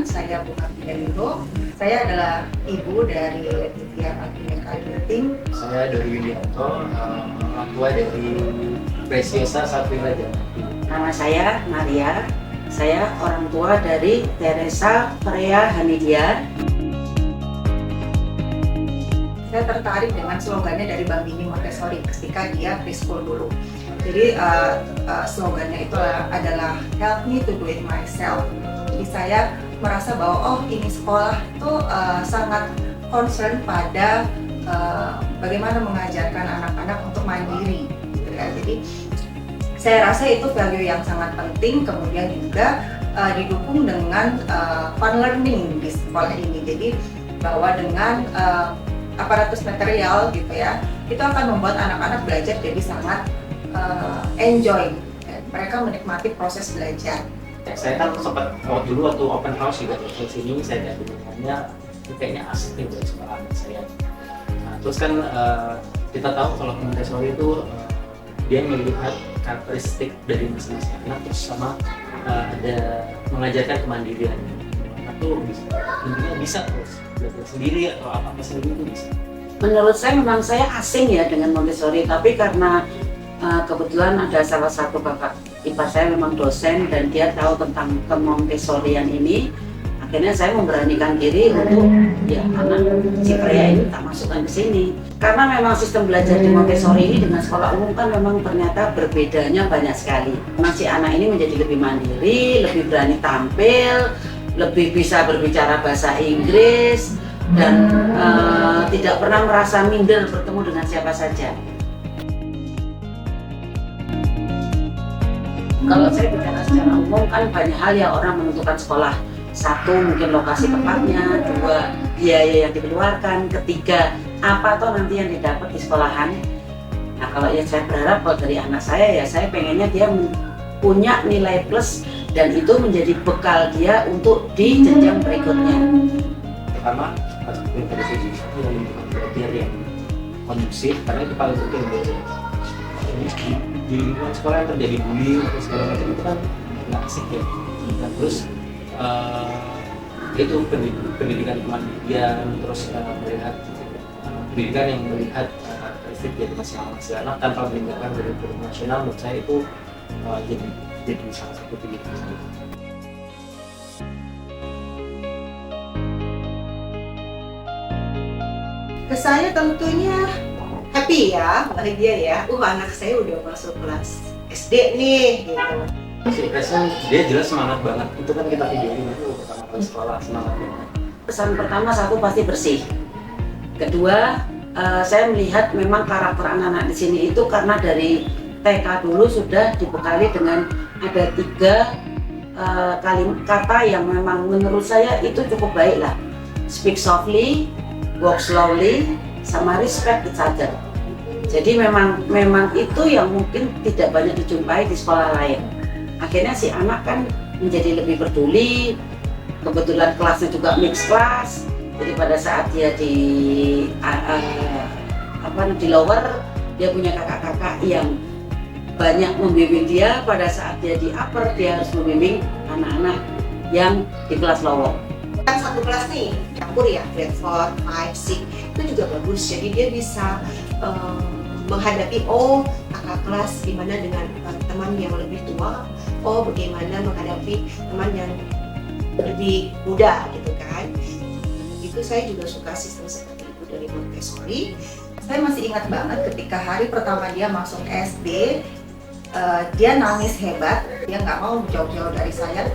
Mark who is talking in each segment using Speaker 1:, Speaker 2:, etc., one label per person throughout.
Speaker 1: perkenalkan, saya Bunga Fidelio. Saya adalah ibu dari Letitia Agnieszka Ginting.
Speaker 2: Saya dari Widianto, orang tua dari Preciosa Sabrina Janati.
Speaker 3: Nama saya Maria, saya orang tua dari Teresa Freya Hanidia.
Speaker 1: Saya tertarik dengan slogannya dari Bang Bini Montessori ketika dia preschool dulu. Jadi slogannya itu adalah help me to do it myself. Jadi saya merasa bahwa ini sekolah tuh sangat concern pada bagaimana mengajarkan anak-anak untuk mandiri, gitu ya. Jadi saya rasa itu value yang sangat penting, kemudian juga didukung dengan fun learning di sekolah ini. Jadi bahwa dengan aparatus material gitu ya, itu akan membuat anak-anak belajar jadi sangat enjoy. Mereka menikmati proses belajar.
Speaker 2: Saya kan sempat waktu open house juga di sini, saya lihat bentukannya ini kayaknya asik nih buat sekolah anak saya. Nah, terus kan kita tahu kalau Montessori itu dia melihat karakteristik dari masing-masing anak, terus sama ada mengajarkan kemandirian. Anak tuh intinya bisa terus belajar sendiri atau apa sendiri itu bisa.
Speaker 3: Menurut saya memang saya asing ya dengan Montessori, tapi karena kebetulan ada salah satu kakak ipar saya memang dosen dan dia tahu tentang kemontessorian ini, akhirnya saya memberanikan diri untuk ya anak si Freya ini tak masukkan ke sini. Karena memang sistem belajar di Montessori ini dengan sekolah umum kan memang ternyata berbedanya banyak sekali. Nah, si anak ini menjadi lebih mandiri, lebih berani tampil, lebih bisa berbicara bahasa Inggris, dan tidak pernah merasa minder bertemu dengan siapa saja. Kalau saya bicara secara umum kan banyak hal yang orang menentukan sekolah. Satu, mungkin lokasi tepatnya, dua, biaya yang dikeluarkan, ketiga, apa toh nanti yang didapat di sekolahan. Nah, kalau yang saya berharap kalau dari anak saya ya saya pengennya dia punya nilai plus dan itu menjadi bekal dia untuk di jenjang berikutnya.
Speaker 2: Pertama, harus tadi yang belajar yang kondusif, karena itu paling penting belajar. Di lingkungan sekolah yang terjadi bullying atau segala macam itu kan nggak asik ya. Nah, terus itu pendidikan kemandirian, terus melihat pendidikan yang melihat karakteristik dari masing-masing anak tanpa meninggalkan kurikulum nasional, menurut saya itu jadi salah satu pilihan.
Speaker 1: Ke saya tentunya happy ya, bahagia ya. Anak saya udah masuk kelas SD nih, gitu.
Speaker 2: Si Esen, dia jelas semangat banget. Itu kan kita videoin itu pertama kali sekolah, semangat banget.
Speaker 3: Pesan pertama satu pasti bersih. Kedua, saya melihat memang karakter anak-anak di sini itu karena dari TK dulu sudah dibekali dengan ada 3 kata yang memang menurut saya itu cukup baik lah. Speak softly, walk slowly, sama respect each other. Jadi memang itu yang mungkin tidak banyak dijumpai di sekolah lain. Akhirnya si anak kan menjadi lebih peduli. Kebetulan kelasnya juga mixed class. Jadi pada saat dia di lower, dia punya kakak-kakak yang banyak membimbing dia. Pada saat dia di upper, dia harus membimbing anak-anak yang di kelas lower.
Speaker 1: Kan satu kelas nih, campur ya, grade 4, 5, 6, itu juga bagus. Jadi dia bisa menghadapi kakak kelas gimana dengan teman yang lebih tua, bagaimana menghadapi teman yang lebih muda gitu kan. Itu saya juga suka sistem seperti itu dari Montessori. Saya masih ingat banget ketika hari pertama dia masuk SD, dia nangis hebat, dia nggak mau jauh-jauh dari saya.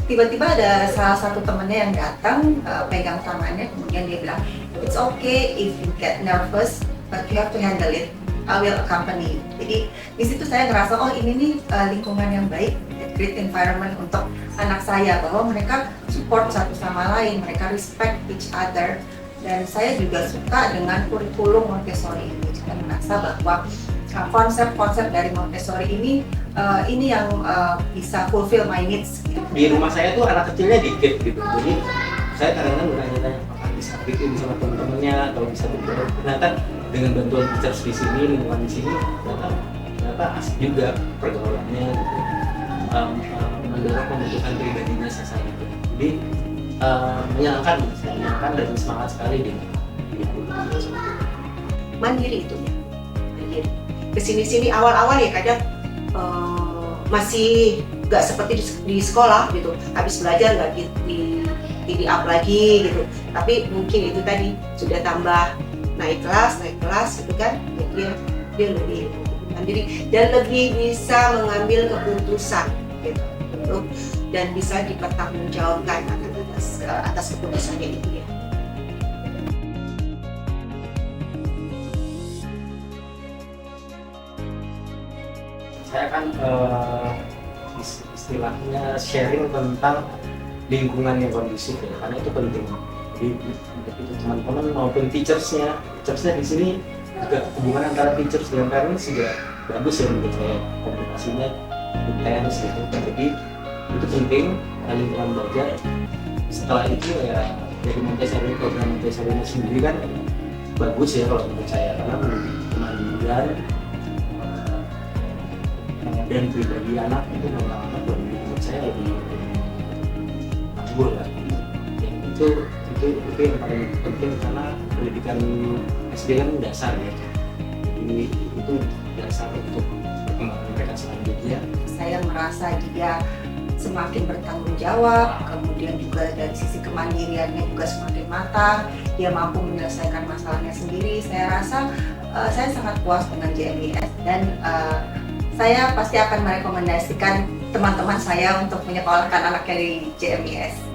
Speaker 1: Tiba-tiba ada salah satu temannya yang datang, pegang tangannya, kemudian dia bilang, "It's okay if you get nervous, but you have to handle it. I will accompany you." Jadi di situ saya ngerasa ini nih lingkungan yang baik, great environment untuk anak saya, bahwa mereka support satu sama lain, mereka respect each other. Dan saya juga suka dengan kurikulum Montessori ini. Saya merasa bahwa konsep-konsep dari Montessori ini yang bisa fulfill my needs.
Speaker 2: Di rumah saya tuh anak kecilnya dikit gitu, jadi saya kadang-kadang bertanya-tanya apakah bisa bikin sama teman-temannya atau bisa berjalan. Ternyata dengan bantuan teachers di sini, lingkungan di sini, ternyata asik juga pergaulannya gitu. Mendorong pembentukan pribadinya saya gitu. Jadi menyenangkan dan semangat sekali di kuliah.
Speaker 1: Mandiri itu ya, mandiri. Kesini-sini awal-awal ya kadang masih nggak seperti di sekolah gitu, habis belajar nggak di up lagi gitu, tapi mungkin itu tadi sudah tambah naik kelas gitu kan, ya dia lebih mandiri dan lebih bisa mengambil keputusan gitu, dan bisa dipertanggungjawabkan atas keputusannya itu ya.
Speaker 2: Saya akan istilahnya sharing tentang lingkungan yang kondusif ya, karena itu penting. Jadi itu teman-teman maupun teachersnya di sini juga hubungan antara teachers dan parents juga bagus ya menurut saya, komunikasinya intens gitu. Jadi itu penting lingkungan belajar. Setelah itu ya dari Montessori, program Montessori sendiri kan bagus ya kalau menurut saya, karena kemandirian dan pribadi anak itu menurut menurut saya lebih makbul lah. Itu yang paling penting, karena pendidikan SD kan dasar ya, jadi itu dasar untuk perkembangan mereka selanjutnya.
Speaker 1: Saya merasa dia semakin bertanggung jawab, kemudian juga dari sisi kemandiriannya juga semakin matang, dia mampu menyelesaikan masalahnya sendiri. Saya rasa saya sangat puas dengan JMIS, dan saya pasti akan merekomendasikan teman-teman saya untuk menyekolahkan anaknya di JMIS.